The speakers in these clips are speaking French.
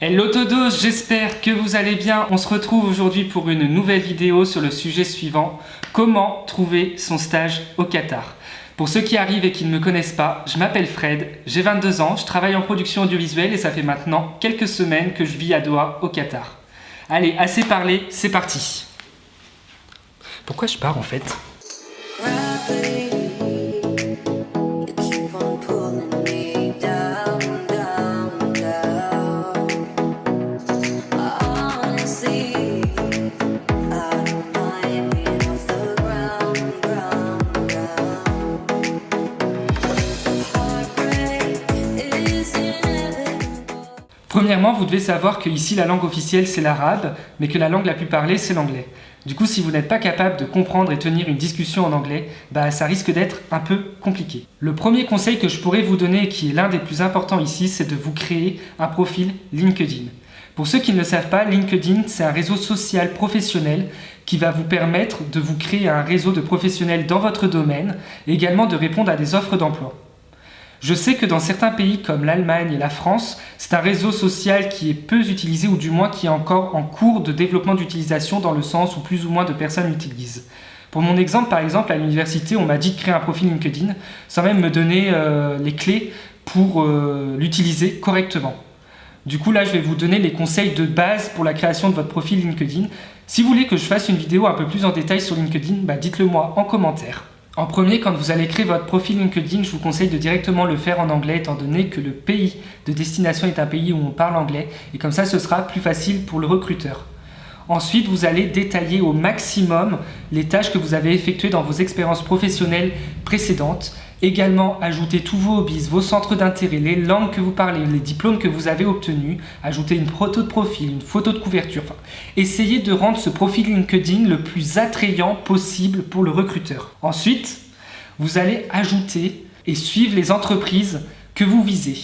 Hello Todos, j'espère que vous allez bien. On se retrouve aujourd'hui pour une nouvelle vidéo sur le sujet suivant, comment trouver son stage au Qatar. Pour ceux qui arrivent et qui ne me connaissent pas, je m'appelle Fred, j'ai 22 ans, je travaille en production audiovisuelle et ça fait maintenant quelques semaines que je vis à Doha, au Qatar. Allez, assez parlé, c'est parti. Pourquoi je pars en fait ? Premièrement, vous devez savoir que ici la langue officielle c'est l'arabe, mais que la langue la plus parlée c'est l'anglais. Du coup, si vous n'êtes pas capable de comprendre et tenir une discussion en anglais, ça risque d'être un peu compliqué. Le premier conseil que je pourrais vous donner, et qui est l'un des plus importants ici, c'est de vous créer un profil LinkedIn. Pour ceux qui ne le savent pas, LinkedIn c'est un réseau social professionnel qui va vous permettre de vous créer un réseau de professionnels dans votre domaine et également de répondre à des offres d'emploi. Je sais que dans certains pays comme l'Allemagne et la France, c'est un réseau social qui est peu utilisé ou du moins qui est encore en cours de développement d'utilisation dans le sens où plus ou moins de personnes l'utilisent. Pour mon exemple, par exemple, à l'université, on m'a dit de créer un profil LinkedIn sans même me donner les clés pour l'utiliser correctement. Du coup, là, je vais vous donner les conseils de base pour la création de votre profil LinkedIn. Si vous voulez que je fasse une vidéo un peu plus en détail sur LinkedIn, dites-le moi en commentaire. En premier, quand vous allez créer votre profil LinkedIn, je vous conseille de directement le faire en anglais étant donné que le pays de destination est un pays où on parle anglais et comme ça ce sera plus facile pour le recruteur. Ensuite, vous allez détailler au maximum les tâches que vous avez effectuées dans vos expériences professionnelles précédentes. Également, ajouter tous vos hobbies, vos centres d'intérêt, les langues que vous parlez, les diplômes que vous avez obtenus, ajouter une photo de profil, une photo de couverture. Essayez de rendre ce profil LinkedIn le plus attrayant possible pour le recruteur. Ensuite, vous allez ajouter et suivre les entreprises que vous visez,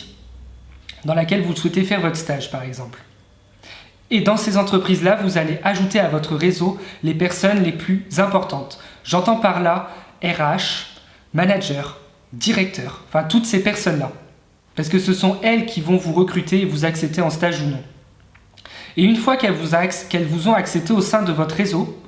dans laquelle vous souhaitez faire votre stage par exemple. Et dans ces entreprises-là, vous allez ajouter à votre réseau les personnes les plus importantes. J'entends par là RH, manager, directeur, toutes ces personnes-là. Parce que ce sont elles qui vont vous recruter et vous accepter en stage ou non. Et une fois qu'elles vous ont accepté au sein de votre réseau,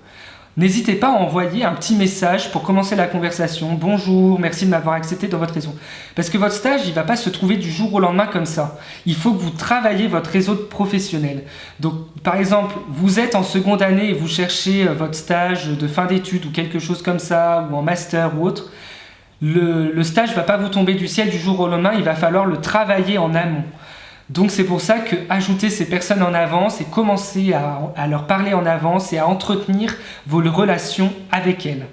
n'hésitez pas à envoyer un petit message pour commencer la conversation. Bonjour, merci de m'avoir accepté dans votre réseau. Parce que votre stage, il ne va pas se trouver du jour au lendemain comme ça. Il faut que vous travaillez votre réseau professionnel. Donc, par exemple, vous êtes en seconde année et vous cherchez votre stage de fin d'études ou quelque chose comme ça, ou en master ou autre. Le stage ne va pas vous tomber du ciel du jour au lendemain, il va falloir le travailler en amont. Donc c'est pour ça que ajouter ces personnes en avance et commencer à leur parler en avance et à entretenir vos relations avec elles.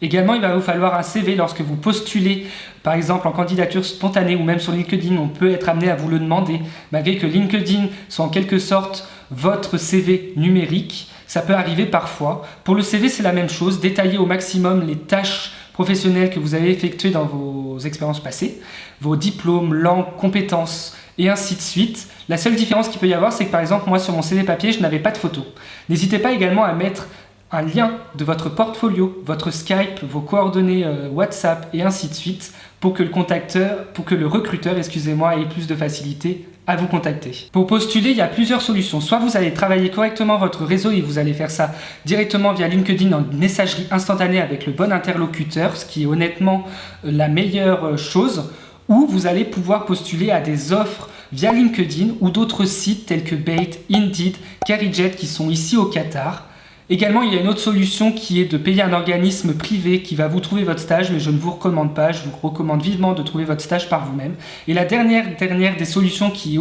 Également, il va vous falloir un CV lorsque vous postulez, par exemple en candidature spontanée ou même sur LinkedIn, on peut être amené à vous le demander, malgré que LinkedIn soit en quelque sorte votre CV numérique, ça peut arriver parfois. Pour le CV, c'est la même chose, détailler au maximum les tâches professionnelles que vous avez effectuées dans vos expériences passées, vos diplômes, langues, compétences, et ainsi de suite. La seule différence qu'il peut y avoir, c'est que par exemple, moi sur mon CV papier, je n'avais pas de photo. N'hésitez pas également à mettre un lien de votre portfolio, votre Skype, vos coordonnées WhatsApp et ainsi de suite pour que le recruteur, ait plus de facilité à vous contacter. Pour postuler, il y a plusieurs solutions. Soit vous allez travailler correctement votre réseau et vous allez faire ça directement via LinkedIn en messagerie instantanée avec le bon interlocuteur, ce qui est honnêtement la meilleure chose, ou vous allez pouvoir postuler à des offres via LinkedIn ou d'autres sites tels que Bait, Indeed, Carijet qui sont ici au Qatar. Également, il y a une autre solution qui est de payer un organisme privé qui va vous trouver votre stage, mais je ne vous recommande pas, je vous recommande vivement de trouver votre stage par vous-même. Et la dernière des solutions qui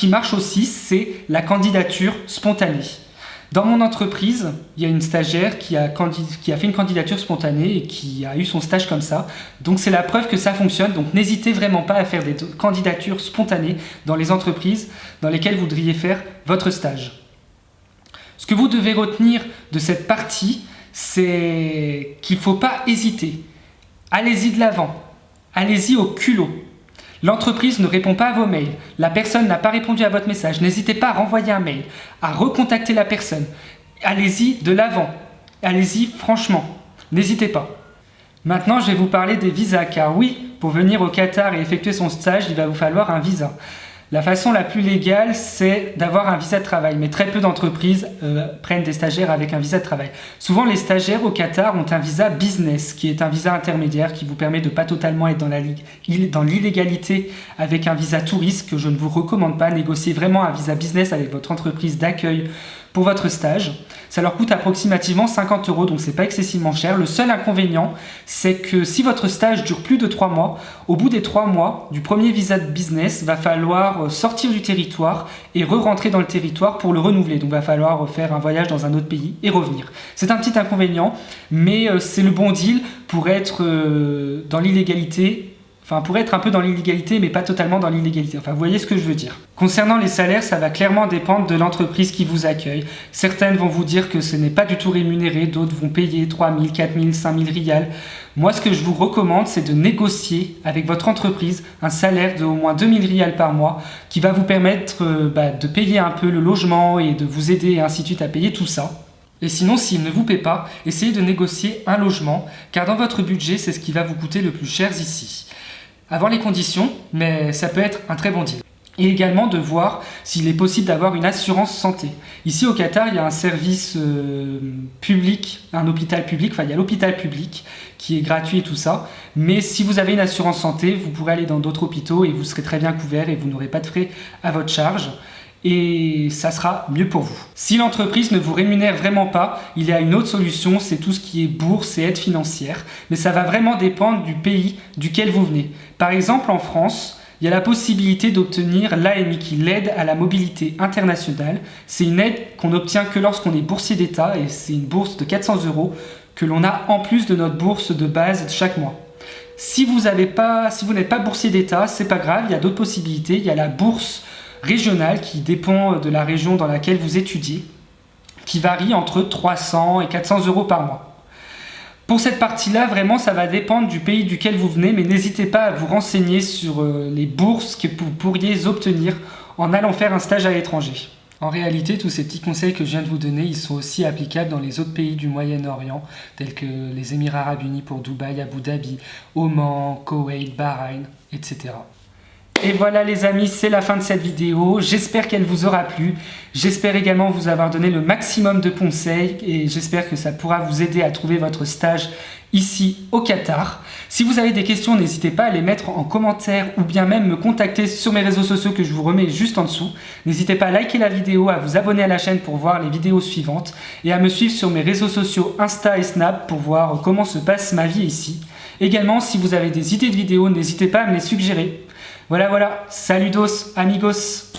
marche aussi, c'est la candidature spontanée. Dans mon entreprise, il y a une stagiaire qui a fait une candidature spontanée et qui a eu son stage comme ça. Donc c'est la preuve que ça fonctionne. Donc n'hésitez vraiment pas à faire des candidatures spontanées dans les entreprises dans lesquelles vous voudriez faire votre stage. Ce que vous devez retenir de cette partie, c'est qu'il ne faut pas hésiter. Allez-y de l'avant. Allez-y au culot. L'entreprise ne répond pas à vos mails. La personne n'a pas répondu à votre message. N'hésitez pas à renvoyer un mail, à recontacter la personne. Allez-y de l'avant. Allez-y franchement. N'hésitez pas. Maintenant, je vais vous parler des visas, car oui, pour venir au Qatar et effectuer son stage, il va vous falloir un visa. La façon la plus légale, c'est d'avoir un visa de travail, mais très peu d'entreprises prennent des stagiaires avec un visa de travail. Souvent, les stagiaires au Qatar ont un visa business, qui est un visa intermédiaire qui vous permet de ne pas totalement être dans l'illégalité avec un visa touriste que je ne vous recommande pas. Négociez vraiment un visa business avec votre entreprise d'accueil pour votre stage. Ça leur coûte approximativement 50 €, donc c'est pas excessivement cher. Le seul inconvénient, c'est que si votre stage dure plus de 3 mois, au bout des 3 mois du premier visa de business, va falloir sortir du territoire et re-rentrer dans le territoire pour le renouveler. Donc va falloir faire un voyage dans un autre pays et revenir. C'est un petit inconvénient, mais c'est le bon deal pour être dans l'illégalité. Enfin, pour être un peu dans l'illégalité, mais pas totalement dans l'illégalité. Enfin, vous voyez ce que je veux dire. Concernant les salaires, ça va clairement dépendre de l'entreprise qui vous accueille. Certaines vont vous dire que ce n'est pas du tout rémunéré, d'autres vont payer 3 000, 4 000, 5 000 riyals. Moi, ce que je vous recommande, c'est de négocier avec votre entreprise un salaire de au moins 2 000 riyals par mois qui va vous permettre de payer un peu le logement et de vous aider et ainsi de suite à payer tout ça. Et sinon, s'il ne vous paie pas, essayez de négocier un logement, car dans votre budget, c'est ce qui va vous coûter le plus cher ici. Avoir les conditions, mais ça peut être un très bon deal. Et également de voir s'il est possible d'avoir une assurance santé. Ici au Qatar, il y a un service public, un hôpital public, enfin il y a l'hôpital public qui est gratuit et tout ça. Mais si vous avez une assurance santé, vous pourrez aller dans d'autres hôpitaux et vous serez très bien couvert et vous n'aurez pas de frais à votre charge. Et ça sera mieux pour vous. Si l'entreprise ne vous rémunère vraiment pas, il y a une autre solution, c'est tout ce qui est bourse et aide financière. Mais ça va vraiment dépendre du pays duquel vous venez. Par exemple, en France, il y a la possibilité d'obtenir l'AMI, qui est l'aide à la mobilité internationale. C'est une aide qu'on obtient que lorsqu'on est boursier d'État et c'est une bourse de 400 € que l'on a en plus de notre bourse de base de chaque mois. Si vous n'êtes pas boursier d'État, c'est pas grave, il y a d'autres possibilités. Il y a la bourse régionale qui dépend de la région dans laquelle vous étudiez, qui varie entre 300 et 400 € par mois. Pour cette partie-là, vraiment, ça va dépendre du pays duquel vous venez, mais n'hésitez pas à vous renseigner sur les bourses que vous pourriez obtenir en allant faire un stage à l'étranger. En réalité, tous ces petits conseils que je viens de vous donner, ils sont aussi applicables dans les autres pays du Moyen-Orient, tels que les Émirats Arabes Unis pour Dubaï, Abu Dhabi, Oman, Koweït, Bahreïn, etc. Et voilà les amis, c'est la fin de cette vidéo. J'espère qu'elle vous aura plu. J'espère également vous avoir donné le maximum de conseils et j'espère que ça pourra vous aider à trouver votre stage ici au Qatar. Si vous avez des questions, n'hésitez pas à les mettre en commentaire ou bien même me contacter sur mes réseaux sociaux que je vous remets juste en dessous. N'hésitez pas à liker la vidéo, à vous abonner à la chaîne pour voir les vidéos suivantes et à me suivre sur mes réseaux sociaux Insta et Snap pour voir comment se passe ma vie ici. Également, si vous avez des idées de vidéos, n'hésitez pas à me les suggérer. Voilà, saludos, amigos.